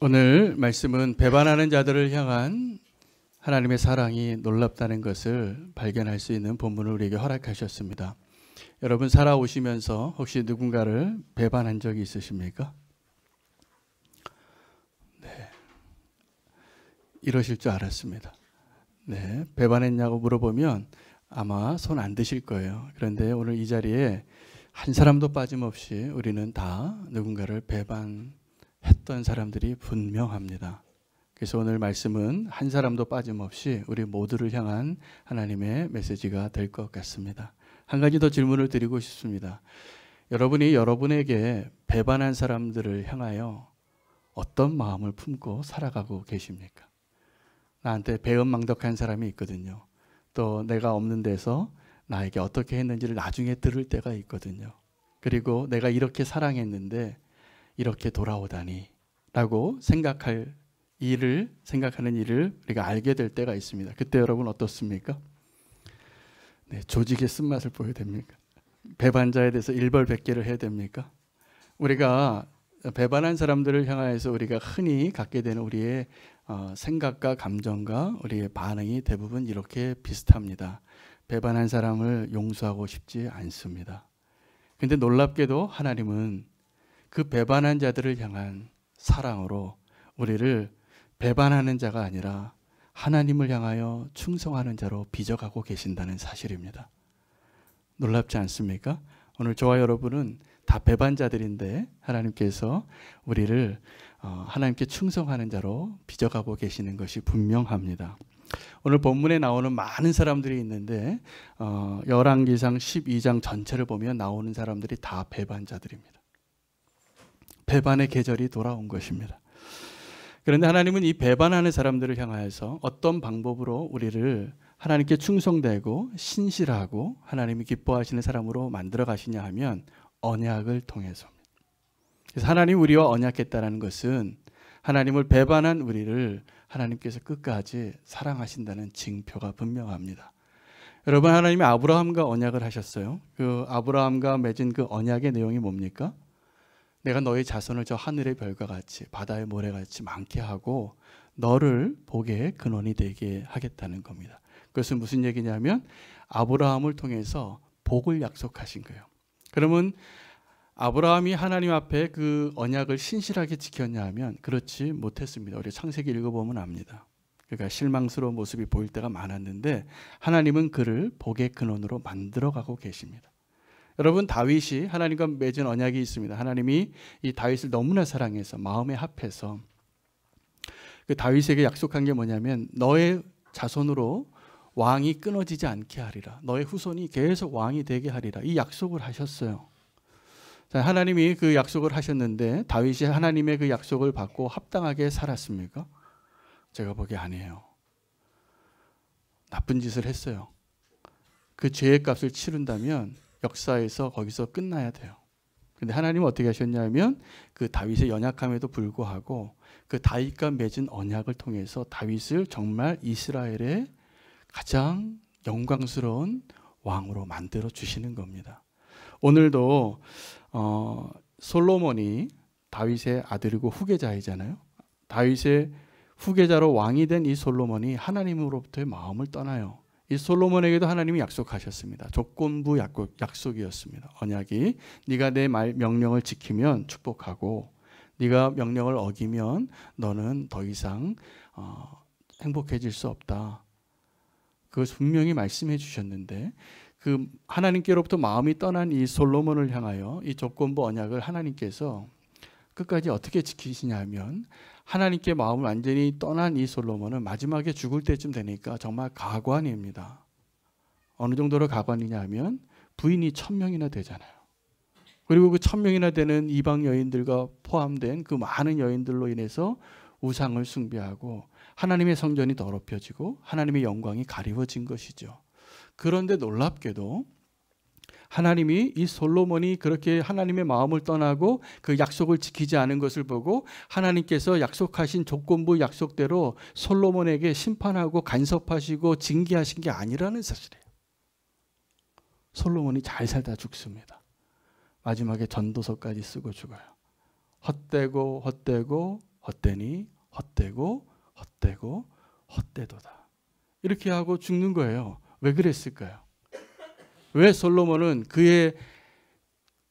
오늘 말씀은 배반하는 자들을 향한 하나님의 사랑이 놀랍다는 것을 발견할 수 있는 본문을 우리에게 허락하셨습니다. 여러분 살아오시면서 혹시 누군가를 배반한 적이 있으십니까? 네, 이러실 줄 알았습니다. 네, 배반했냐고 물어보면 아마 손 안 드실 거예요. 그런데 오늘 이 자리에 한 사람도 빠짐없이 우리는 다 누군가를 배반했던 사람들이 분명합니다. 그래서 오늘 말씀은 한 사람도 빠짐없이 우리 모두를 향한 하나님의 메시지가 될 것 같습니다. 한 가지 더 질문을 드리고 싶습니다. 여러분이 여러분에게 배반한 사람들을 향하여 어떤 마음을 품고 살아가고 계십니까? 나한테 배은망덕한 사람이 있거든요. 또 내가 없는 데서 나에게 어떻게 했는지를 나중에 들을 때가 있거든요. 그리고 내가 이렇게 사랑했는데 이렇게 돌아오다니 라고 생각하는 일을 우리가 알게 될 때가 있습니다. 그때 여러분 어떻습니까? 네, 조직의 쓴맛을 보여야 됩니까? 배반자에 대해서 일벌백계를 해야 됩니까? 우리가 배반한 사람들을 향하여서 우리가 흔히 갖게 되는 우리의 생각과 감정과 우리의 반응이 대부분 이렇게 비슷합니다. 배반한 사람을 용서하고 싶지 않습니다. 근데 놀랍게도 하나님은 그 배반한 자들을 향한 사랑으로 우리를 배반하는 자가 아니라 하나님을 향하여 충성하는 자로 빚어가고 계신다는 사실입니다. 놀랍지 않습니까? 오늘 저와 여러분은 다 배반자들인데 하나님께서 우리를 하나님께 충성하는 자로 빚어가고 계시는 것이 분명합니다. 오늘 본문에 나오는 많은 사람들이 있는데 열왕기상 12장 전체를 보면 나오는 사람들이 다 배반자들입니다. 배반의 계절이 돌아온 것입니다. 그런데 하나님은 이 배반하는 사람들을 향하여서 어떤 방법으로 우리를 하나님께 충성되고 신실하고 하나님이 기뻐하시는 사람으로 만들어 가시냐 하면 언약을 통해서입니다. 그래서 하나님 우리와 언약했다는 것은 하나님을 배반한 우리를 하나님께서 끝까지 사랑하신다는 징표가 분명합니다. 여러분 하나님이 아브라함과 언약을 하셨어요. 그 아브라함과 맺은 그 언약의 내용이 뭡니까? 내가 너의 자손을 저 하늘의 별과 같이 바다의 모래같이 많게 하고 너를 복의 근원이 되게 하겠다는 겁니다. 그것은 무슨 얘기냐면 아브라함을 통해서 복을 약속하신 거예요. 그러면 아브라함이 하나님 앞에 그 언약을 신실하게 지켰냐 하면 그렇지 못했습니다. 우리 창세기 읽어보면 압니다. 그러니까 실망스러운 모습이 보일 때가 많았는데 하나님은 그를 복의 근원으로 만들어가고 계십니다. 여러분 다윗이 하나님과 맺은 언약이 있습니다. 하나님이 이 다윗을 너무나 사랑해서 마음에 합해서 그 다윗에게 약속한 게 뭐냐면 너의 자손으로 왕이 끊어지지 않게 하리라. 너의 후손이 계속 왕이 되게 하리라. 이 약속을 하셨어요. 자, 하나님이 그 약속을 하셨는데 다윗이 하나님의 그 약속을 받고 합당하게 살았습니까? 제가 보기에 아니에요. 나쁜 짓을 했어요. 그 죄의 값을 치른다면 역사에서 거기서 끝나야 돼요. 근데 하나님은 어떻게 하셨냐면 그 다윗의 연약함에도 불구하고 그 다윗과 맺은 언약을 통해서 다윗을 정말 이스라엘의 가장 영광스러운 왕으로 만들어 주시는 겁니다. 오늘도 솔로몬이 다윗의 아들이고 후계자이잖아요. 다윗의 후계자로 왕이 된 이 솔로몬이 하나님으로부터의 마음을 떠나요. 이 솔로몬에게도 하나님이 약속하셨습니다. 조건부 약속이었습니다. 언약이 네가 내 명령을 지키면 축복하고 네가 명령을 어기면 너는 더 이상 행복해질 수 없다. 그것을 분명히 말씀해 주셨는데 그 하나님께로부터 마음이 떠난 이 솔로몬을 향하여 이 조건부 언약을 하나님께서 끝까지 어떻게 지키시냐 하면 하나님께 마음을 완전히 떠난 이 솔로몬은 마지막에 죽을 때쯤 되니까 정말 가관입니다. 어느 정도로 가관이냐 하면 부인이 1000명이나 되잖아요. 그리고 그 1000명이나 되는 이방 여인들과 포함된 그 많은 여인들로 인해서 우상을 숭배하고 하나님의 성전이 더럽혀지고 하나님의 영광이 가리워진 것이죠. 그런데 놀랍게도 하나님이 이 솔로몬이 그렇게 하나님의 마음을 떠나고 그 약속을 지키지 않은 것을 보고 하나님께서 약속하신 조건부 약속대로 솔로몬에게 심판하고 간섭하시고 징계하신 게 아니라는 사실이에요. 솔로몬이 잘 살다 죽습니다. 마지막에 전도서까지 쓰고 죽어요. 헛되고 헛되니 헛되고 헛되고 헛되도다. 이렇게 하고 죽는 거예요. 왜 그랬을까요? 왜 솔로몬은 그의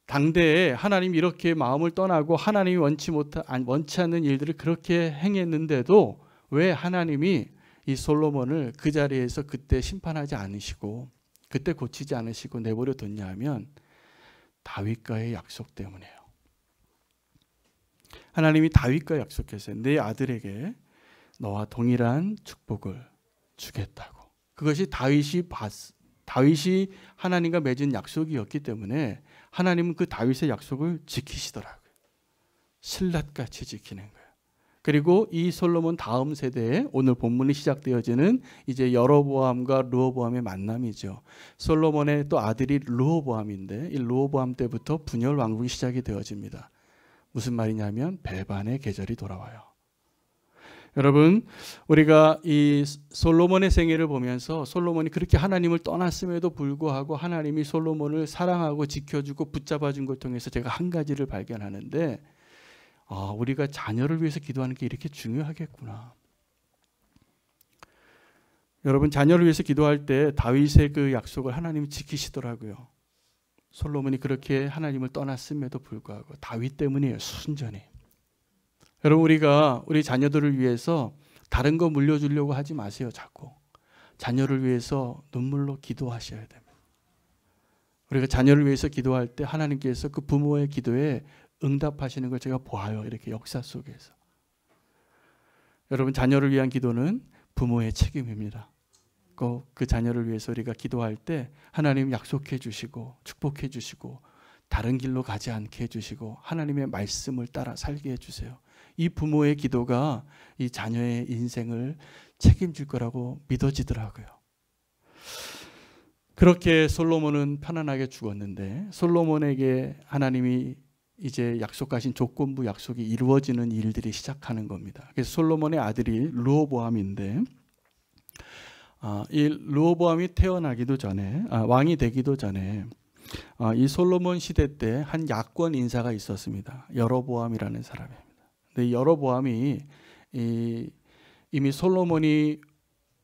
당대에 하나님이 이렇게 마음을 떠나고 하나님이 원치 않는 일들을 그렇게 행했는데도 왜 하나님이 이 솔로몬을 그 자리에서 그때 심판하지 않으시고 그때 고치지 않으시고 내버려 뒀냐 하면 다윗과의 약속 때문이에요. 하나님이 다윗과 약속했어요. 내 아들에게 너와 동일한 축복을 주겠다고. 그것이 다윗이 하나님과 맺은 약속이었기 때문에 하나님은 그 다윗의 약속을 지키시더라고요. 신рат같이 지키는 거예요. 그리고 이 솔로몬 다음 세대에 오늘 본문이 시작되어지는 이제 여로보암과 르호보암의 만남이죠. 솔로몬의 또 아들이 르호보암인데 이 르호보암 때부터 분열 왕국이 시작이 되어집니다. 무슨 말이냐면 배반의 계절이 돌아와요. 여러분, 우리가 이 솔로몬의 생애를 보면서 솔로몬이 그렇게 하나님을 떠났음에도 불구하고 하나님이 솔로몬을 사랑하고 지켜주고 붙잡아준 걸 통해서 제가 한 가지를 발견하는데 우리가 자녀를 위해서 기도하는 게 이렇게 중요하겠구나. 여러분, 자녀를 위해서 기도할 때 다윗의 그 약속을 하나님이 지키시더라고요. 솔로몬이 그렇게 하나님을 떠났음에도 불구하고 다윗 때문이에요. 순전히. 여러분, 우리가 우리 자녀들을 위해서 다른 거 물려주려고 하지 마세요. 자꾸 자녀를 위해서 눈물로 기도하셔야 됩니다. 우리가 자녀를 위해서 기도할 때 하나님께서 그 부모의 기도에 응답하시는 걸 제가 보아요. 이렇게 역사 속에서. 여러분, 자녀를 위한 기도는 부모의 책임입니다. 꼭 그 자녀를 위해서 우리가 기도할 때 하나님 약속해 주시고 축복해 주시고 다른 길로 가지 않게 해주시고 하나님의 말씀을 따라 살게 해주세요. 이 부모의 기도가 이 자녀의 인생을 책임질 거라고 믿어지더라고요. 그렇게 솔로몬은 편안하게 죽었는데 솔로몬에게 하나님이 이제 약속하신 조건부 약속이 이루어지는 일들이 시작하는 겁니다. 그래서 솔로몬의 아들이 르호보암인데 이 르호보암이 태어나기도 전에 왕이 되기도 전에 이 솔로몬 시대 때 한 야권 인사가 있었습니다. 여로보암이라는 사람입니다. 근데 여로보암이 이미 솔로몬이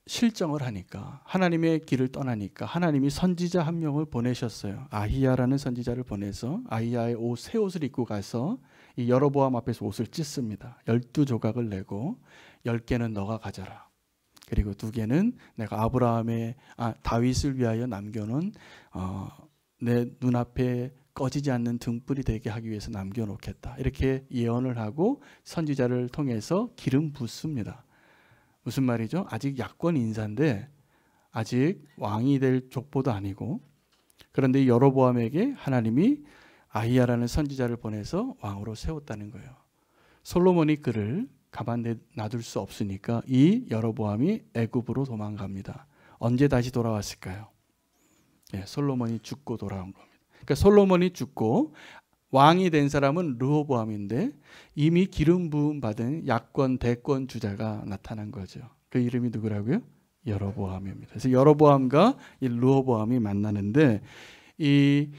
실정을 하니까 하나님의 길을 떠나니까 하나님이 선지자 한 명을 보내셨어요. 아히야라는 선지자를 보내서 아히야의 새 옷을 입고 가서 이 여로보암 앞에서 옷을 찢습니다. 12조각을 내고 10개는 너가 가져라. 그리고 2개는 내가 다윗을 위하여 남겨놓은 내 눈앞에 꺼지지 않는 등불이 되게 하기 위해서 남겨놓겠다. 이렇게 예언을 하고 선지자를 통해서 기름 붓습니다. 무슨 말이죠? 아직 야권 인사인데 아직 왕이 될 족보도 아니고 그런데 여로보암에게 하나님이 아히야라는 선지자를 보내서 왕으로 세웠다는 거예요. 솔로몬이 그를 가만 놔둘 수 없으니까 이 여로보암이 애굽으로 도망갑니다. 언제 다시 돌아왔을까요? 솔로몬이 죽고 돌아온 겁니다. 그러니까 솔로몬이 죽고 왕이 된 사람은 르호보암인데 이미 기름 부음 받은 야권 대권 주자가 나타난 거죠. 그 이름이 누구라고요? 여로보암입니다. 그래서 여로보암과 이 르호보암이 만나는데 이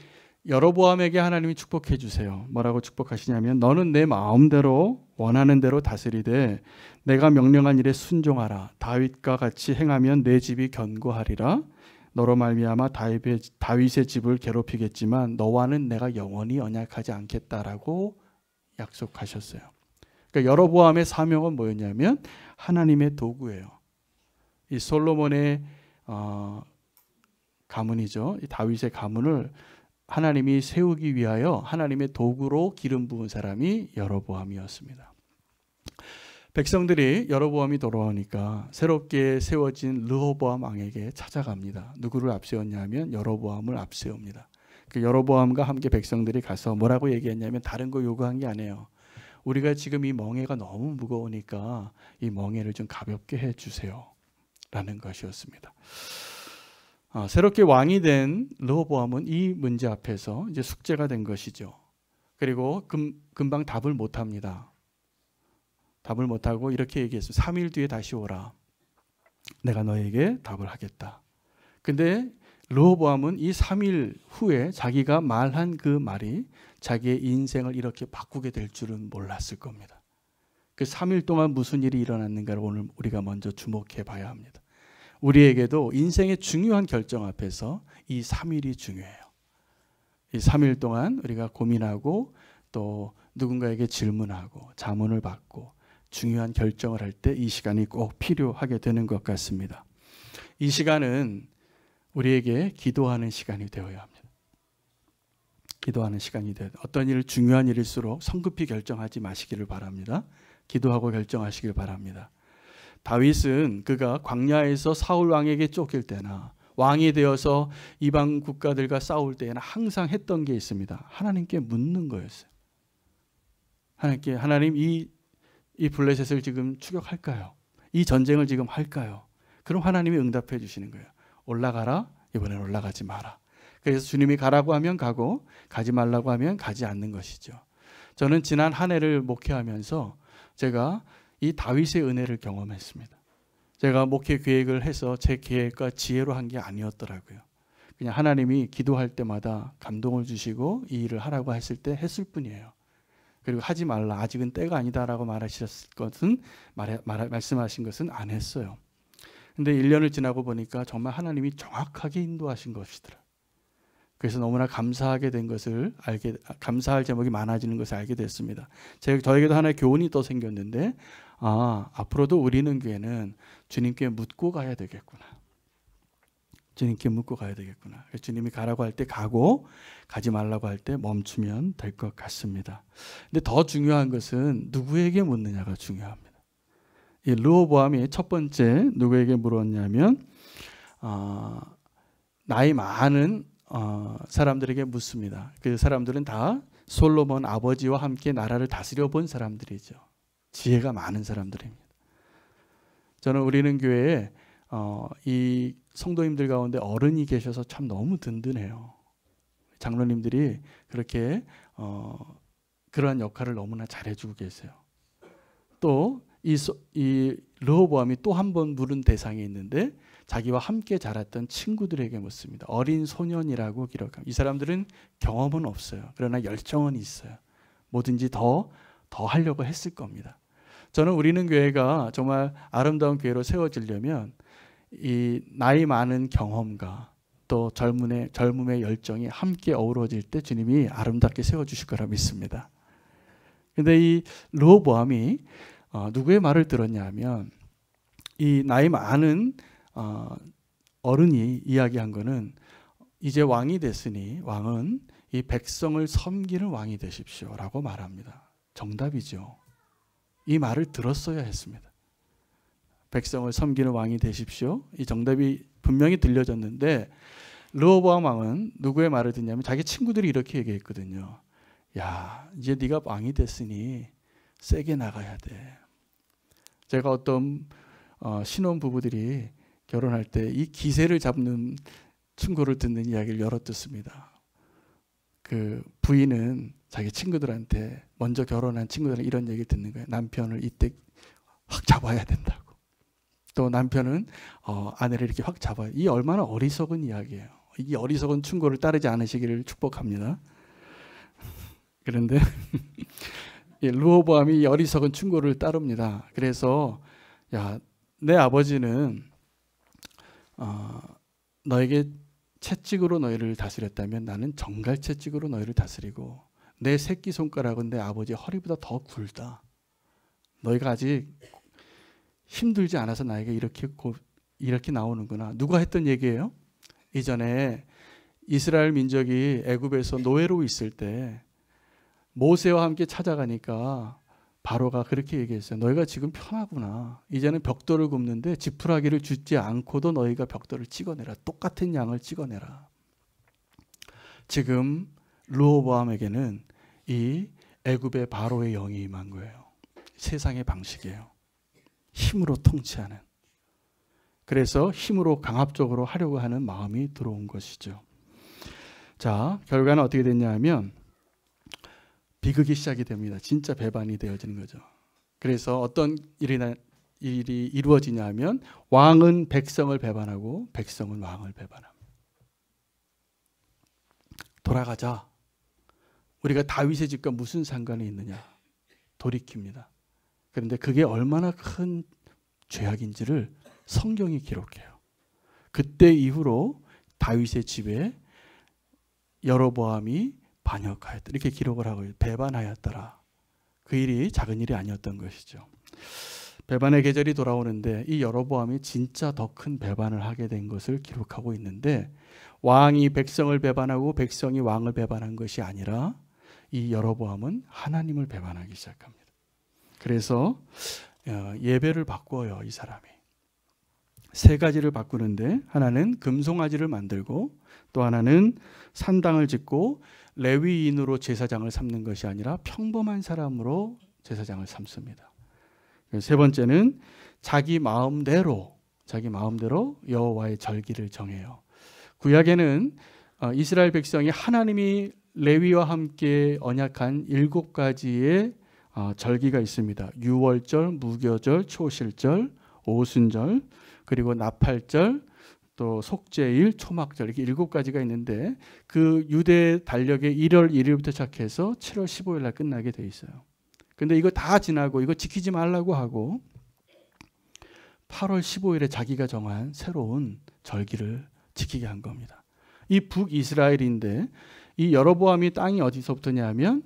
여로보암에게 하나님이 축복해 주세요. 뭐라고 축복하시냐면 너는 내 마음대로 원하는 대로 다스리되 내가 명령한 일에 순종하라. 다윗과 같이 행하면 내 집이 견고하리라. 너로 말미암아 다윗의 집을 괴롭히겠지만 너와는 내가 영원히 언약하지 않겠다라고 약속하셨어요. 그러니까 여로보암의 사명은 뭐였냐면 하나님의 도구예요. 이 솔로몬의 가문이죠. 이 다윗의 가문을 하나님이 세우기 위하여 하나님의 도구로 기름 부은 사람이 여로보암이었습니다. 백성들이 여로보암이 돌아오니까 새롭게 세워진 르호보암 왕에게 찾아갑니다. 누구를 앞세웠냐면 여로보암을 앞세웁니다. 그 여로보암과 함께 백성들이 가서 뭐라고 얘기했냐면 다른 거 요구한 게 아니에요. 우리가 지금 이 멍에가 너무 무거우니까 이 멍에를 좀 가볍게 해주세요 라는 것이었습니다. 새롭게 왕이 된 르호보암은 이 문제 앞에서 이제 숙제가 된 것이죠. 그리고 금방 답을 못합니다. 답을 못하고 이렇게 얘기했어요. 3일 뒤에 다시 오라. 내가 너에게 답을 하겠다. 근데 르호보암은 이 3일 후에 자기가 말한 그 말이 자기의 인생을 이렇게 바꾸게 될 줄은 몰랐을 겁니다. 그 3일 동안 무슨 일이 일어났는가를 오늘 우리가 먼저 주목해 봐야 합니다. 우리에게도 인생의 중요한 결정 앞에서 이 3일이 중요해요. 이 3일 동안 우리가 고민하고 또 누군가에게 질문하고 자문을 받고 중요한 결정을 할 때 이 시간이 꼭 필요하게 되는 것 같습니다. 이 시간은 우리에게 기도하는 시간이 되어야 합니다. 기도하는 시간이 되어야 합니다. 어떤 일, 중요한 일일수록 성급히 결정하지 마시기를 바랍니다. 기도하고 결정하시길 바랍니다. 다윗은 그가 광야에서 사울 왕에게 쫓길 때나 왕이 되어서 이방 국가들과 싸울 때에는 항상 했던 게 있습니다. 하나님께 묻는 거였어요. 하나님께, 하나님 이 블레셋을 지금 추격할까요? 이 전쟁을 지금 할까요? 그럼 하나님이 응답해 주시는 거예요. 올라가라, 이번엔 올라가지 마라. 그래서 주님이 가라고 하면 가고 가지 말라고 하면 가지 않는 것이죠. 저는 지난 한 해를 목회하면서 제가 이 다윗의 은혜를 경험했습니다. 제가 목회 계획을 해서 제 계획과 지혜로 한 게 아니었더라고요. 그냥 하나님이 기도할 때마다 감동을 주시고 이 일을 하라고 했을 때 했을 뿐이에요. 그리고 하지 말라, 아직은 때가 아니다라고 말씀하신 것은 안 했어요. 근데 1년을 지나고 보니까 정말 하나님이 정확하게 인도하신 것이더라. 그래서 너무나 감사하게 된 것을 감사할 제목이 많아지는 것을 알게 됐습니다. 저에게도 하나의 교훈이 또 생겼는데, 앞으로도 우리는 교회는 주님께 묻고 가야 되겠구나. 주님께 묻고 가야 되겠구나. 주님이 가라고 할 때 가고 가지 말라고 할 때 멈추면 될 것 같습니다. 근데 더 중요한 것은 누구에게 묻느냐가 중요합니다. 이 르호보암이 첫 번째 누구에게 물었냐면 나이 많은 사람들에게 묻습니다. 그 사람들은 다 솔로몬 아버지와 함께 나라를 다스려 본 사람들이죠. 지혜가 많은 사람들입니다. 저는 우리는 교회에 이 성도님들 가운데 어른이 계셔서 참 너무 든든해요. 장로님들이 그렇게 그러한 역할을 너무나 잘해주고 계세요. 또 이 르호보암이 또 한 번 물은 대상이 있는데 자기와 함께 자랐던 친구들에게 묻습니다. 어린 소년이라고 기록합니다. 이 사람들은 경험은 없어요. 그러나 열정은 있어요. 뭐든지 더 하려고 했을 겁니다. 저는 우리는 교회가 정말 아름다운 교회로 세워지려면 이 나이 많은 경험과 또 젊음의 열정이 함께 어우러질 때 주님이 아름답게 세워주실 거라 믿습니다. 그런데 이 르호보암이 누구의 말을 들었냐 하면 이 나이 많은 어른이 이야기한 거는 이제 왕이 됐으니 왕은 이 백성을 섬기는 왕이 되십시오 라고 말합니다. 정답이죠. 이 말을 들었어야 했습니다. 백성을 섬기는 왕이 되십시오. 이 정답이 분명히 들려졌는데 르호보암 왕은 누구의 말을 듣냐면 자기 친구들이 이렇게 얘기했거든요. 야, 이제 네가 왕이 됐으니 세게 나가야 돼. 제가 어떤 신혼 부부들이 결혼할 때 이 기세를 잡는 충고를 듣는 이야기를 여러 듣습니다. 그 부인은 자기 친구들한테 먼저 결혼한 친구들은 이런 얘기를 듣는 거예요. 남편을 이때 확 잡아야 된다고. 또 남편은 아내를 이렇게 확 잡아야. 이 얼마나 어리석은 이야기예요. 이 어리석은 충고를 따르지 않으시기를 축복합니다. 그런데 르호보암이 이 어리석은 충고를 따릅니다. 그래서 야, 내 아버지는 너에게 채찍으로 너희를 다스렸다면 나는 정갈 채찍으로 너희를 다스리고 내 새끼손가락은 내 아버지의 허리보다 더 굵다. 너희가 아직 힘들지 않아서 나에게 이렇게 나오는구나. 누가 했던 얘기예요? 이전에 이스라엘 민족이 애굽에서 노예로 있을 때 모세와 함께 찾아가니까 바로가 그렇게 얘기했어요. 너희가 지금 편하구나. 이제는 벽돌을 굽는데 지푸라기를 줍지 않고도 너희가 벽돌을 찍어내라. 똑같은 양을 찍어내라. 지금 르호보암에게는 이 애굽의 바로의 영이 임한 거예요. 세상의 방식이에요. 힘으로 통치하는. 그래서 힘으로 강압적으로 하려고 하는 마음이 들어온 것이죠. 자, 결과는 어떻게 됐냐 하면 비극이 시작이 됩니다. 진짜 배반이 되어지는 거죠. 그래서 어떤 일이 이루어지냐 하면 왕은 백성을 배반하고 백성은 왕을 배반합니다. 돌아가자. 우리가 다윗의 집과 무슨 상관이 있느냐. 돌이킵니다. 그런데 그게 얼마나 큰 죄악인지를 성경이 기록해요. 그때 이후로 다윗의 집에 여로보암이 반역하였다. 이렇게 기록을 하고 배반하였더라. 그 일이 작은 일이 아니었던 것이죠. 배반의 계절이 돌아오는데 이 여로보암이 진짜 더 큰 배반을 하게 된 것을 기록하고 있는데 왕이 백성을 배반하고 백성이 왕을 배반한 것이 아니라 이 여로보암은 하나님을 배반하기 시작합니다. 그래서 예배를 바꿔요. 이 사람이. 세 가지를 바꾸는데 하나는 금송아지를 만들고 또 하나는 산당을 짓고 레위인으로 제사장을 삼는 것이 아니라 평범한 사람으로 제사장을 삼습니다. 세 번째는 자기 마음대로 여호와의 절기를 정해요. 구약에는 이스라엘 백성이 하나님이 레위와 함께 언약한 7가지의 절기가 있습니다. 유월절, 무교절, 초실절, 오순절, 그리고 나팔절, 또 속죄일, 초막절 이렇게 7가지가 있는데 그 유대 달력의 1월 1일부터 시작해서 7월 15일 날 끝나게 돼 있어요. 근데 이거 다 지나고 이거 지키지 말라고 하고 8월 15일에 자기가 정한 새로운 절기를 지키게 한 겁니다. 이 북이스라엘인데 이 여로보암이 땅이 어디서부터냐 하면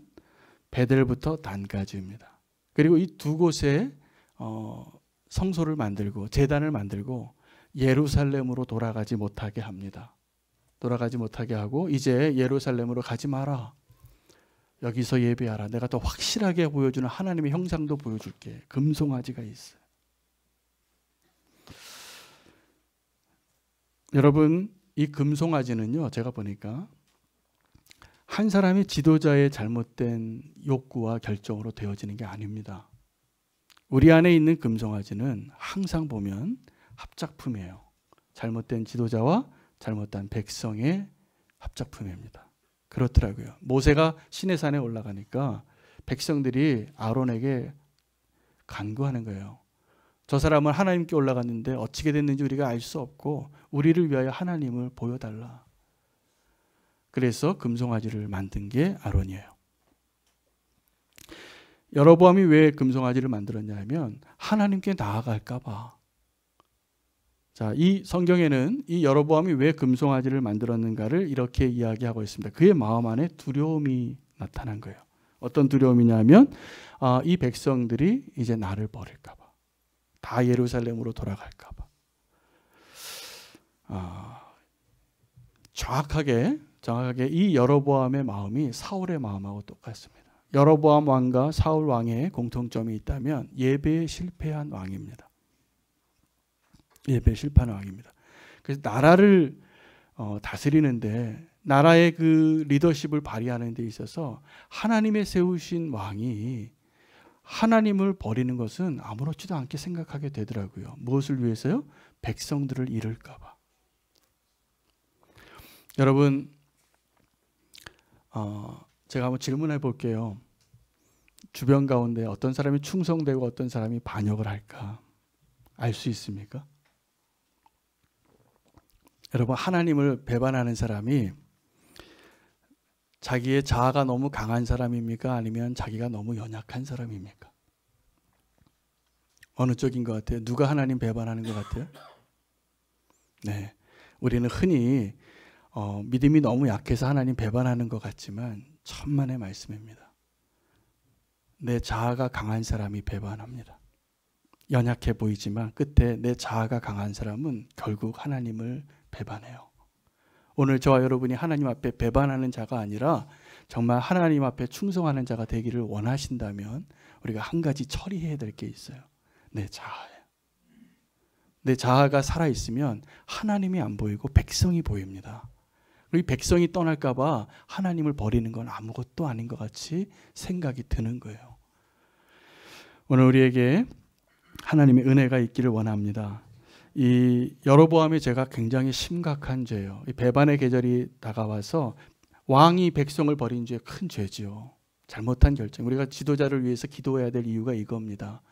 베델부터 단까지입니다. 그리고 이 두 곳에 성소를 만들고 제단을 만들고 예루살렘으로 돌아가지 못하게 합니다. 돌아가지 못하게 하고 이제 예루살렘으로 가지 마라. 여기서 예배하라. 내가 더 확실하게 보여주는 하나님의 형상도 보여줄게. 금송아지가 있어요. 여러분 이 금송아지는요. 제가 보니까 한 사람의 지도자의 잘못된 욕구와 결정으로 되어지는 게 아닙니다. 우리 안에 있는 금송아지는 항상 보면 합작품이에요. 잘못된 지도자와 잘못된 백성의 합작품입니다. 그렇더라고요. 모세가 시내산에 올라가니까 백성들이 아론에게 간구하는 거예요. 저 사람은 하나님께 올라갔는데 어떻게 됐는지 우리가 알 수 없고 우리를 위하여 하나님을 보여달라. 그래서 금송아지를 만든 게 아론이에요. 여로보암이 왜 금송아지를 만들었냐 하면 하나님께 나아갈까 봐. 자, 이 성경에는 이 여로보암이 왜 금송아지를 만들었는가를 이렇게 이야기하고 있습니다. 그의 마음 안에 두려움이 나타난 거예요. 어떤 두려움이냐면 이 백성들이 이제 나를 버릴까 봐. 다 예루살렘으로 돌아갈까 봐. 정확하게 이 여로보암의 마음이 사울의 마음하고 똑같습니다. 여로보암 왕과 사울 왕의 공통점이 있다면 예배에 실패한 왕입니다. 예배에 실패한 왕입니다. 그래서 나라를 다스리는데 나라의 그 리더십을 발휘하는 데 있어서 하나님의 세우신 왕이 하나님을 버리는 것은 아무렇지도 않게 생각하게 되더라고요. 무엇을 위해서요? 백성들을 잃을까 봐. 여러분 제가 한번 질문해 볼게요. 주변 가운데 어떤 사람이 충성되고 어떤 사람이 반역을 할까? 알 수 있습니까? 여러분 하나님을 배반하는 사람이 자기의 자아가 너무 강한 사람입니까? 아니면 자기가 너무 연약한 사람입니까? 어느 쪽인 것 같아요? 누가 하나님 배반하는 것 같아요? 네, 우리는 흔히 믿음이 너무 약해서 하나님 배반하는 것 같지만 천만의 말씀입니다. 내 자아가 강한 사람이 배반합니다. 연약해 보이지만 끝에 내 자아가 강한 사람은 결국 하나님을 배반해요. 오늘 저와 여러분이 하나님 앞에 배반하는 자가 아니라 정말 하나님 앞에 충성하는 자가 되기를 원하신다면 우리가 한 가지 처리해야 될 게 있어요. 내 자아예요. 내 자아가 살아있으면 하나님이 안 보이고 백성이 보입니다. 그리고 백성이 떠날까 봐 하나님을 버리는 건 아무것도 아닌 것 같이 생각이 드는 거예요. 오늘 우리에게 하나님의 은혜가 있기를 원합니다. 이 여로보암의 죄가 굉장히 심각한 죄예요. 이 배반의 계절이 다가와서 왕이 백성을 버린 죄 큰 죄지요. 잘못한 결정. 우리가 지도자를 위해서 기도해야 될 이유가 이겁니다.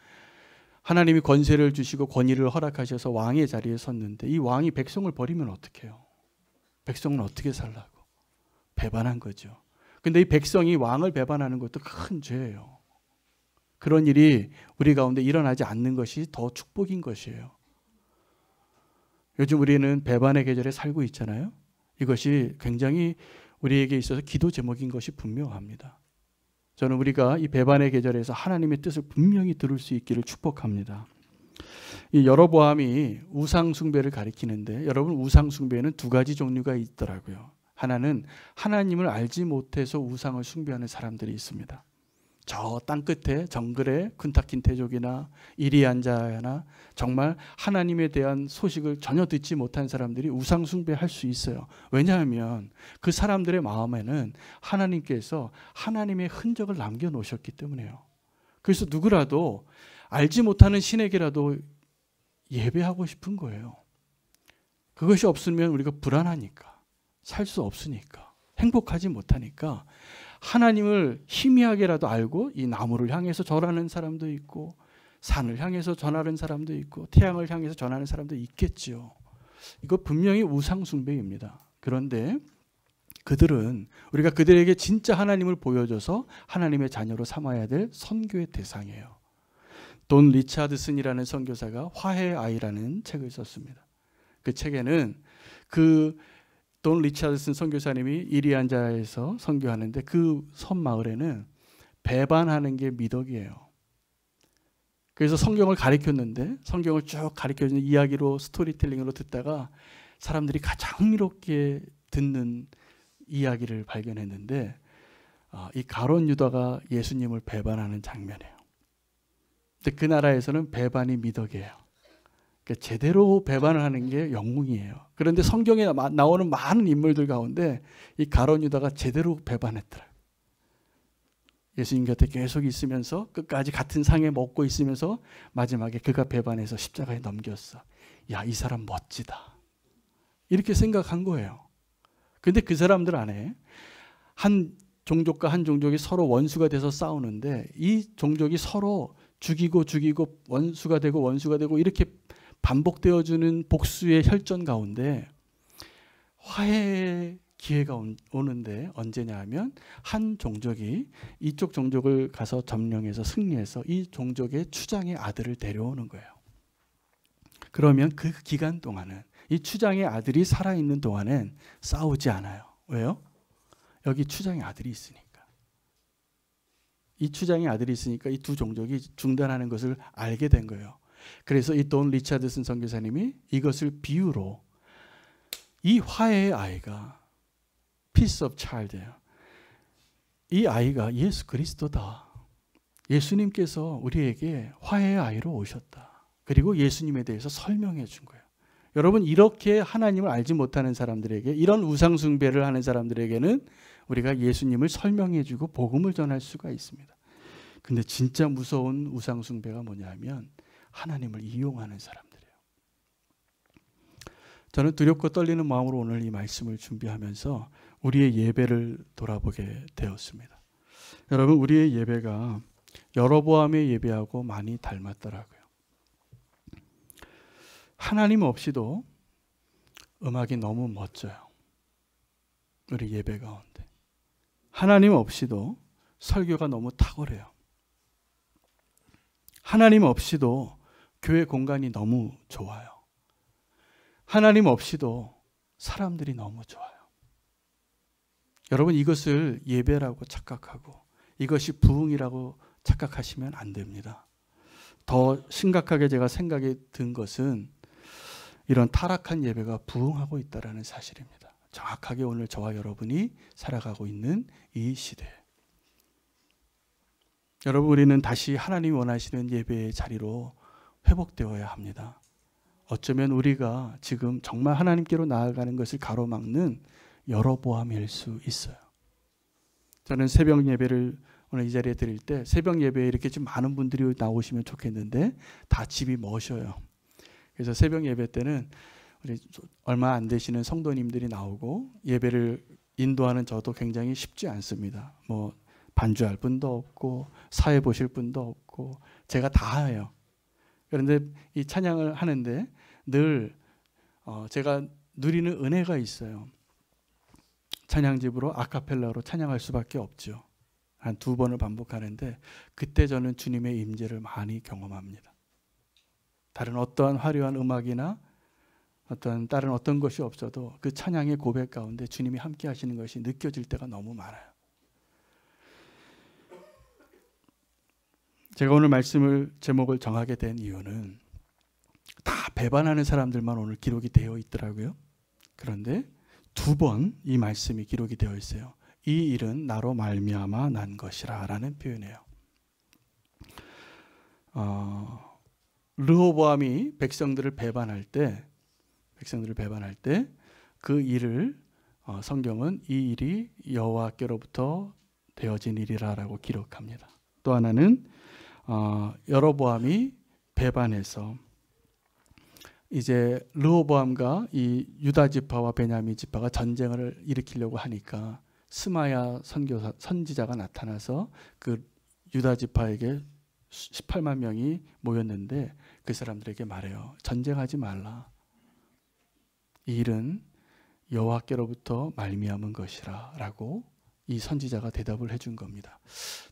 하나님이 권세를 주시고 권위를 허락하셔서 왕의 자리에 섰는데 이 왕이 백성을 버리면 어떡해요? 백성은 어떻게 살라고? 배반한 거죠. 근데 이 백성이 왕을 배반하는 것도 큰 죄예요. 그런 일이 우리 가운데 일어나지 않는 것이 더 축복인 것이에요. 요즘 우리는 배반의 계절에 살고 있잖아요. 이것이 굉장히 우리에게 있어서 기도 제목인 것이 분명합니다. 저는 우리가 이 배반의 계절에서 하나님의 뜻을 분명히 들을 수 있기를 축복합니다. 이 여로보암이 우상 숭배를 가리키는데, 여러분, 우상 숭배에는 두 가지 종류가 있더라고요. 하나는 하나님을 알지 못해서 우상을 숭배하는 사람들이 있습니다. 저 땅끝에 정글의 쿤타킨테족이나 이리안자나 정말 하나님에 대한 소식을 전혀 듣지 못한 사람들이 우상 숭배할 수 있어요. 왜냐하면 그 사람들의 마음에는 하나님께서 하나님의 흔적을 남겨놓으셨기 때문에요. 그래서 누구라도 알지 못하는 신에게라도 예배하고 싶은 거예요. 그것이 없으면 우리가 불안하니까, 살 수 없으니까, 행복하지 못하니까 하나님을 희미하게라도 알고 이 나무를 향해서 절하는 사람도 있고, 산을 향해서 전하는 사람도 있고, 태양을 향해서 전하는 사람도 있겠죠. 이거 분명히 우상 숭배입니다. 그런데 그들은 우리가 그들에게 진짜 하나님을 보여줘서 하나님의 자녀로 삼아야 될 선교의 대상이에요. 돈 리차드슨이라는 선교사가 화해의 아이라는 책을 썼습니다. 그 책에는 돈 리차드슨 선교사님이 이리안자에서 선교하는데 그 섬 마을에는 배반하는 게 미덕이에요. 그래서 성경을 가르쳤는데, 성경을 쭉 가르쳐주는 이야기로, 스토리텔링으로 듣다가 사람들이 가장 흥미롭게 듣는 이야기를 발견했는데, 이 가룟 유다가 예수님을 배반하는 장면이에요. 근데 그 나라에서는 배반이 미덕이에요. 그러니까 제대로 배반을 하는 게 영웅이에요. 그런데 성경에 나오는 많은 인물들 가운데 이 가룟 유다가 제대로 배반했더라고요. 예수님 곁에 계속 있으면서 끝까지 같은 상에 먹고 있으면서 마지막에 그가 배반해서 십자가에 넘겼어. 야, 이 사람 멋지다. 이렇게 생각한 거예요. 근데 그 사람들 안에 한 종족과 한 종족이 서로 원수가 돼서 싸우는데, 이 종족이 서로 죽이고 원수가 되고 이렇게 반복되어주는 복수의 혈전 가운데 화해의 기회가 오는데, 언제냐 하면 한 종족이 이쪽 종족을 가서 점령해서 승리해서 이 종족의 추장의 아들을 데려오는 거예요. 그러면 그 기간 동안은, 이 추장의 아들이 살아있는 동안엔 싸우지 않아요. 왜요? 여기 추장의 아들이 있으니까. 이 추장의 아들이 있으니까 이 두 종족이 중단하는 것을 알게 된 거예요. 그래서 이 돈 리차드슨 선교사님이 이것을 비유로, 이 화해의 아이가 Peace of Child예요. 이 아이가 예수 그리스도다. 예수님께서 우리에게 화해의 아이로 오셨다. 그리고 예수님에 대해서 설명해 준 거예요. 여러분, 이렇게 하나님을 알지 못하는 사람들에게, 이런 우상 숭배를 하는 사람들에게는 우리가 예수님을 설명해 주고 복음을 전할 수가 있습니다. 근데 진짜 무서운 우상 숭배가 뭐냐 하면 하나님을 이용하는 사람들이에요. 저는 두렵고 떨리는 마음으로 오늘 이 말씀을 준비하면서 우리의 예배를 돌아보게 되었습니다. 여러분, 우리의 예배가 여로보암의 예배하고 많이 닮았더라고요. 하나님 없이도 음악이 너무 멋져요. 우리 예배 가운데. 하나님 없이도 설교가 너무 탁월해요. 하나님 없이도 교회 공간이 너무 좋아요. 하나님 없이도 사람들이 너무 좋아요. 여러분, 이것을 예배라고 착각하고 이것이 부흥이라고 착각하시면 안 됩니다. 더 심각하게 제가 생각이 든 것은 이런 타락한 예배가 부흥하고 있다는 사실입니다. 정확하게 오늘 저와 여러분이 살아가고 있는 이 시대. 여러분, 우리는 다시 하나님이 원하시는 예배의 자리로 회복되어야 합니다. 어쩌면 우리가 지금 정말 하나님께로 나아가는 것을 가로막는 여로보암일 수 있어요. 저는 새벽 예배를 오늘 이 자리에 드릴 때, 새벽 예배에 이렇게 좀 많은 분들이 나오시면 좋겠는데 다 집이 머셔요. 그래서 새벽 예배 때는 우리 얼마 안 되시는 성도님들이 나오고 예배를 인도하는 저도 굉장히 쉽지 않습니다. 뭐 반주할 분도 없고 사회 보실 분도 없고 제가 다 해요. 그런데 이 찬양을 하는데 늘 제가 누리는 은혜가 있어요. 찬양집으로 아카펠라로 찬양할 수밖에 없죠. 한 2번을 반복하는데 그때 저는 주님의 임재를 많이 경험합니다. 다른 어떠한 화려한 음악이나 다른 어떤 것이 없어도 그 찬양의 고백 가운데 주님이 함께 하시는 것이 느껴질 때가 너무 많아요. 제가 오늘 말씀을 제목을 정하게 된 이유는 다 배반하는 사람들만 오늘 기록이 되어 있더라고요. 그런데 2번 이 말씀이 기록이 되어 있어요. 이 일은 나로 말미암아 난 것이라 라는 표현이에요. 르호보암이 백성들을 배반할 때 그 일을 성경은 이 일이 여호와께로부터 되어진 일이라고 기록합니다. 또 하나는 여로보암이 배반해서 이제 르호보암과 이 유다 지파와 베냐민 지파가 전쟁을 일으키려고 하니까 스마야 선지자가 나타나서 그 유다 지파에게 18만 명이 모였는데 그 사람들에게 말해요. 전쟁하지 말라. 이 일은 여호와께로부터 말미암은 것이라 라고 이 선지자가 대답을 해준 겁니다.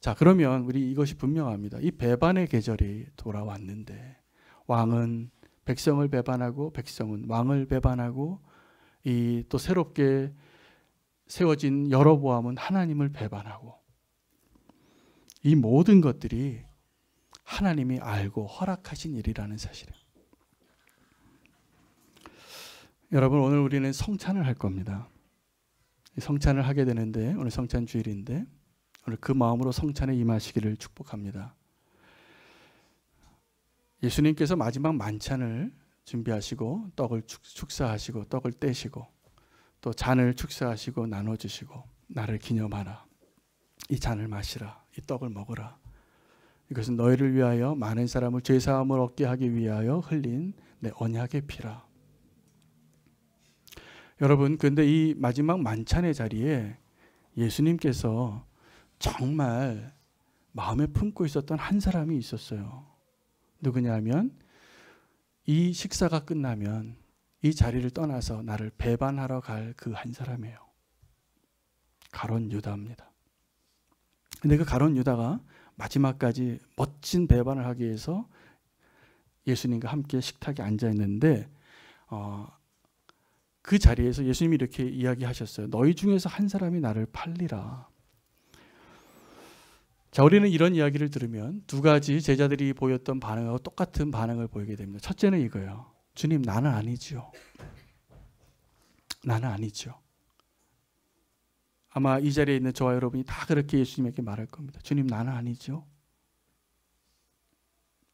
자, 그러면 우리 이것이 분명합니다. 이 배반의 계절이 돌아왔는데 왕은 백성을 배반하고 백성은 왕을 배반하고 이 또 새롭게 세워진 여로보암은 하나님을 배반하고 이 모든 것들이 하나님이 알고 허락하신 일이라는 사실이에요. 여러분, 오늘 우리는 성찬을 할 겁니다. 성찬을 하게 되는데 오늘 성찬 주일인데 오늘 그 마음으로 성찬에 임하시기를 축복합니다. 예수님께서 마지막 만찬을 준비하시고 떡을 축사하시고 떡을 떼시고 또 잔을 축사하시고 나눠주시고 나를 기념하라. 이 잔을 마시라. 이 떡을 먹으라. 이것은 너희를 위하여 많은 사람을 죄사함을 얻게 하기 위하여 흘린 내 언약의 피라. 여러분, 근데 이 마지막 만찬의 자리에 예수님께서 정말 마음에 품고 있었던 한 사람이 있었어요. 누구냐면 이 식사가 끝나면 이 자리를 떠나서 나를 배반하러 갈 그 한 사람이에요. 가룟 유다입니다. 근데 그 가룟 유다가 마지막까지 멋진 배반을 하기 위해서 예수님과 함께 식탁에 앉아 있는데 그 자리에서 예수님이 이렇게 이야기하셨어요. 너희 중에서 한 사람이 나를 팔리라. 자, 우리는 이런 이야기를 들으면 두 가지 제자들이 보였던 반응하고 똑같은 반응을 보이게 됩니다. 첫째는 이거예요. 주님, 나는 아니지요. 나는 아니죠. 아마 이 자리에 있는 저와 여러분이 다 그렇게 예수님에게 말할 겁니다. 주님, 나는 아니죠.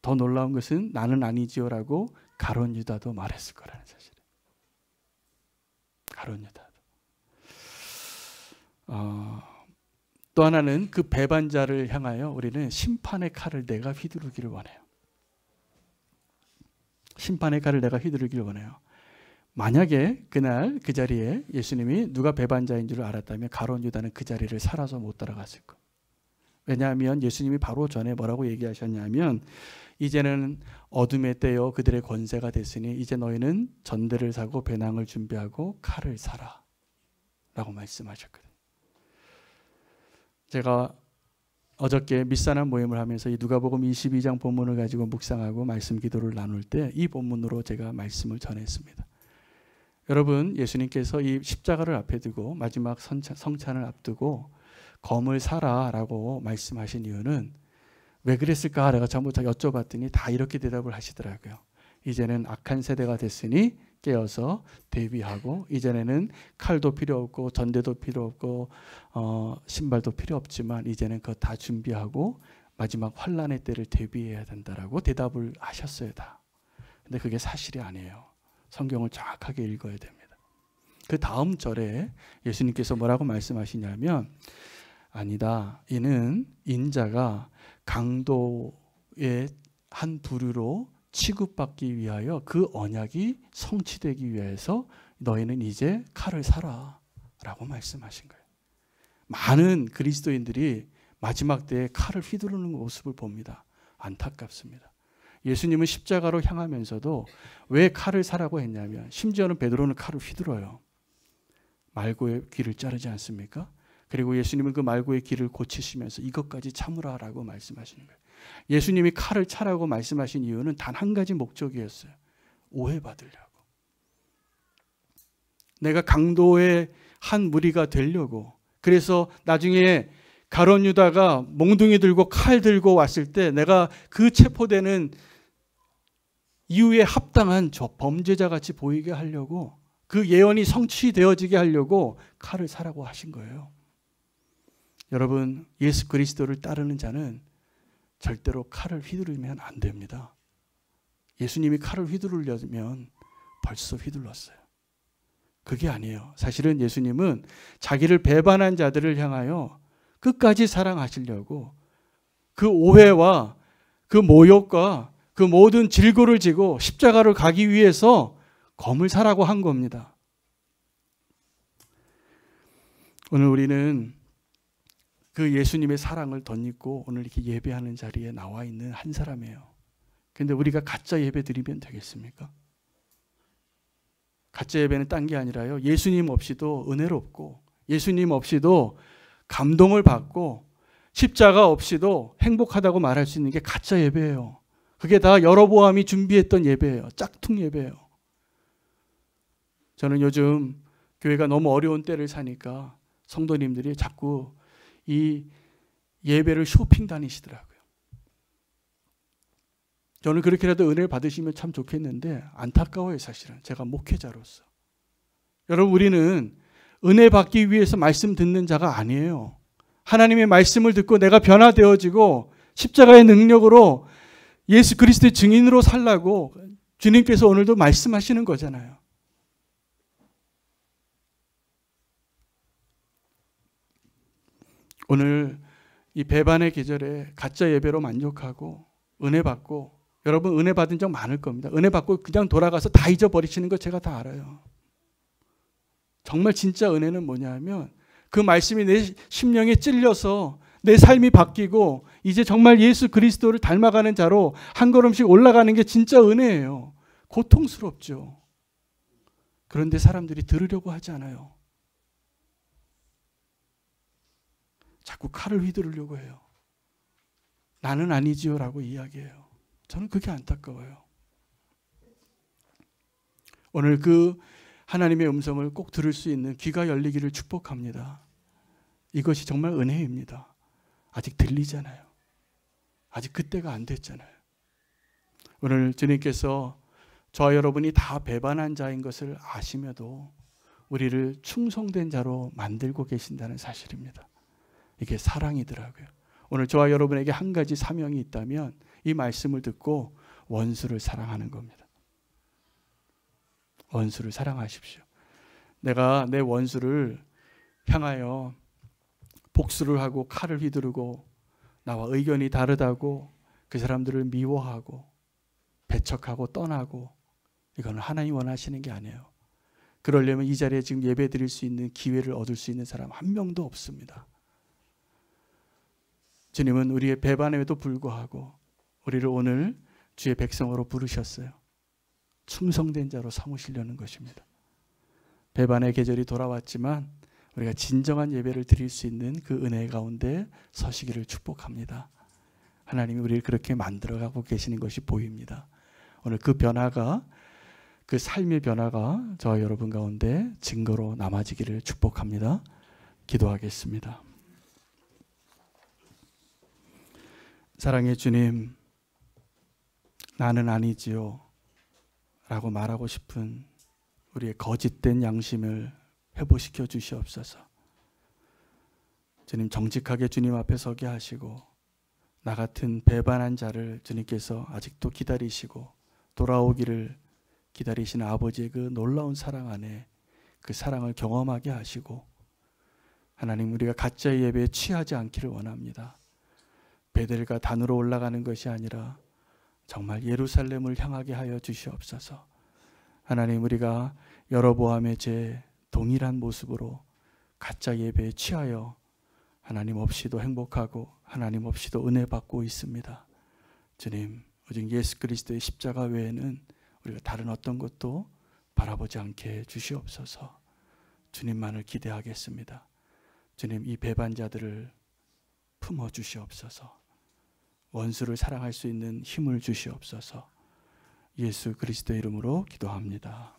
더 놀라운 것은 나는 아니지요라고 가룟 유다도 말했을 거라는 사실이에요. 가룟 유다도. 또 하나는 그 배반자를 향하여 우리는 심판의 칼을 내가 휘두르기를 원해요. 심판의 칼을 내가 휘두르기를 원해요. 만약에 그날 그 자리에 예수님이 누가 배반자인 줄 알았다면 가룟 유다는 그 자리를 살아서 못 따라갔을 거예요. 왜냐하면 예수님이 바로 전에 뭐라고 얘기하셨냐면 이제는 어둠의 때요 그들의 권세가 됐으니 이제 너희는 전대를 사고 배낭을 준비하고 칼을 사라 라고 말씀하셨거든요. 제가 어저께 밑사람 모임을 하면서 이 누가복음 22장 본문을 가지고 묵상하고 말씀 기도를 나눌 때 이 본문으로 제가 말씀을 전했습니다. 여러분, 예수님께서 이 십자가를 앞에 두고 마지막 성찬을 앞두고 검을 사라라고 말씀하신 이유는 왜 그랬을까? 내가 전부 다 여쭤봤더니 다 이렇게 대답을 하시더라고요. 이제는 악한 세대가 됐으니 깨어서 대비하고 이전에는 칼도 필요 없고 전대도 필요 없고 신발도 필요 없지만 이제는 그거 다 준비하고 마지막 환란의 때를 대비해야 된다라고 대답을 하셨어요. 다. 근데 그게 사실이 아니에요. 성경을 정확하게 읽어야 됩니다. 그 다음 절에 예수님께서 뭐라고 말씀하시냐면 아니다. 이는 인자가 강도의 한 부류로 취급받기 위하여 그 언약이 성취되기 위해서 너희는 이제 칼을 사라 라고 말씀하신 거예요. 많은 그리스도인들이 마지막 때에 칼을 휘두르는 모습을 봅니다. 안타깝습니다. 예수님은 십자가로 향하면서도 왜 칼을 사라고 했냐면 심지어는 베드로는 칼을 휘둘러요. 말고의 귀를 자르지 않습니까? 그리고 예수님은 그 말고의 길을 고치시면서 이것까지 참으라라고 말씀하시는 거예요. 예수님이 칼을 차라고 말씀하신 이유는 단 한 가지 목적이었어요. 오해받으려고. 내가 강도의 한 무리가 되려고. 그래서 나중에 가룟 유다가 몽둥이 들고 칼 들고 왔을 때 내가 그 체포되는 이후에 합당한 저 범죄자 같이 보이게 하려고, 그 예언이 성취되어지게 하려고 칼을 사라고 하신 거예요. 여러분, 예수 그리스도를 따르는 자는 절대로 칼을 휘두르면 안 됩니다. 예수님이 칼을 휘두르려면 벌써 휘둘렀어요. 그게 아니에요. 사실은 예수님은 자기를 배반한 자들을 향하여 끝까지 사랑하시려고 그 오해와 그 모욕과 그 모든 질고를 지고 십자가를 가기 위해서 검을 사라고 한 겁니다. 오늘 우리는 그 예수님의 사랑을 덧입고 오늘 이렇게 예배하는 자리에 나와 있는 한 사람이에요. 그런데 우리가 가짜 예배 드리면 되겠습니까? 가짜 예배는 딴 게 아니라요, 예수님 없이도 은혜롭고 예수님 없이도 감동을 받고 십자가 없이도 행복하다고 말할 수 있는 게 가짜 예배예요. 그게 다 여로보암이 준비했던 예배예요. 짝퉁 예배예요. 저는 요즘 교회가 너무 어려운 때를 사니까 성도님들이 자꾸 이 예배를 쇼핑 다니시더라고요. 저는 그렇게라도 은혜를 받으시면 참 좋겠는데 안타까워요. 사실은 제가 목회자로서. 여러분, 우리는 은혜 받기 위해서 말씀 듣는 자가 아니에요. 하나님의 말씀을 듣고 내가 변화되어지고 십자가의 능력으로 예수 그리스도의 증인으로 살라고 주님께서 오늘도 말씀하시는 거잖아요. 오늘 이 배반의 계절에 가짜 예배로 만족하고 은혜 받고, 여러분 은혜 받은 적 많을 겁니다. 은혜 받고 그냥 돌아가서 다 잊어버리시는 거 제가 다 알아요. 정말 진짜 은혜는 뭐냐면 그 말씀이 내 심령에 찔려서 내 삶이 바뀌고 이제 정말 예수 그리스도를 닮아가는 자로 한 걸음씩 올라가는 게 진짜 은혜예요. 고통스럽죠. 그런데 사람들이 들으려고 하지 않아요. 자꾸 칼을 휘두르려고 해요. 나는 아니지요 라고 이야기해요. 저는 그게 안타까워요. 오늘 그 하나님의 음성을 꼭 들을 수 있는 귀가 열리기를 축복합니다. 이것이 정말 은혜입니다. 아직 들리잖아요. 아직 그때가 안 됐잖아요. 오늘 주님께서 저와 여러분이 다 배반한 자인 것을 아시며도 우리를 충성된 자로 만들고 계신다는 사실입니다. 이게 사랑이더라고요. 오늘 저와 여러분에게 한 가지 사명이 있다면 이 말씀을 듣고 원수를 사랑하는 겁니다. 원수를 사랑하십시오. 내가 내 원수를 향하여 복수를 하고 칼을 휘두르고 나와 의견이 다르다고 그 사람들을 미워하고 배척하고 떠나고, 이거는 하나님 원하시는 게 아니에요. 그러려면 이 자리에 지금 예배 드릴 수 있는 기회를 얻을 수 있는 사람 한 명도 없습니다. 주님은 우리의 배반에도 불구하고 우리를 오늘 주의 백성으로 부르셨어요. 충성된 자로 삼으시려는 것입니다. 배반의 계절이 돌아왔지만 우리가 진정한 예배를 드릴 수 있는 그 은혜 가운데 서시기를 축복합니다. 하나님이 우리를 그렇게 만들어가고 계시는 것이 보입니다. 오늘 그 변화가, 그 삶의 변화가 저와 여러분 가운데 증거로 남아지기를 축복합니다. 기도하겠습니다. 사랑의 주님, 나는 아니지요 라고 말하고 싶은 우리의 거짓된 양심을 회복시켜 주시옵소서. 주님, 정직하게 주님 앞에 서게 하시고 나 같은 배반한 자를 주님께서 아직도 기다리시고 돌아오기를 기다리시는 아버지의 그 놀라운 사랑 안에 그 사랑을 경험하게 하시고, 하나님, 우리가 가짜의 예배에 취하지 않기를 원합니다. 베델과 단으로 올라가는 것이 아니라 정말 예루살렘을 향하게 하여 주시옵소서. 하나님, 우리가 여로보암의 죄 동일한 모습으로 가짜 예배에 취하여 하나님 없이도 행복하고 하나님 없이도 은혜 받고 있습니다. 주님, 오직 예수 그리스도의 십자가 외에는 우리가 다른 어떤 것도 바라보지 않게 해 주시옵소서. 주님만을 기대하겠습니다. 주님, 이 배반자들을 품어 주시옵소서. 원수를 사랑할 수 있는 힘을 주시옵소서. 예수 그리스도의 이름으로 기도합니다.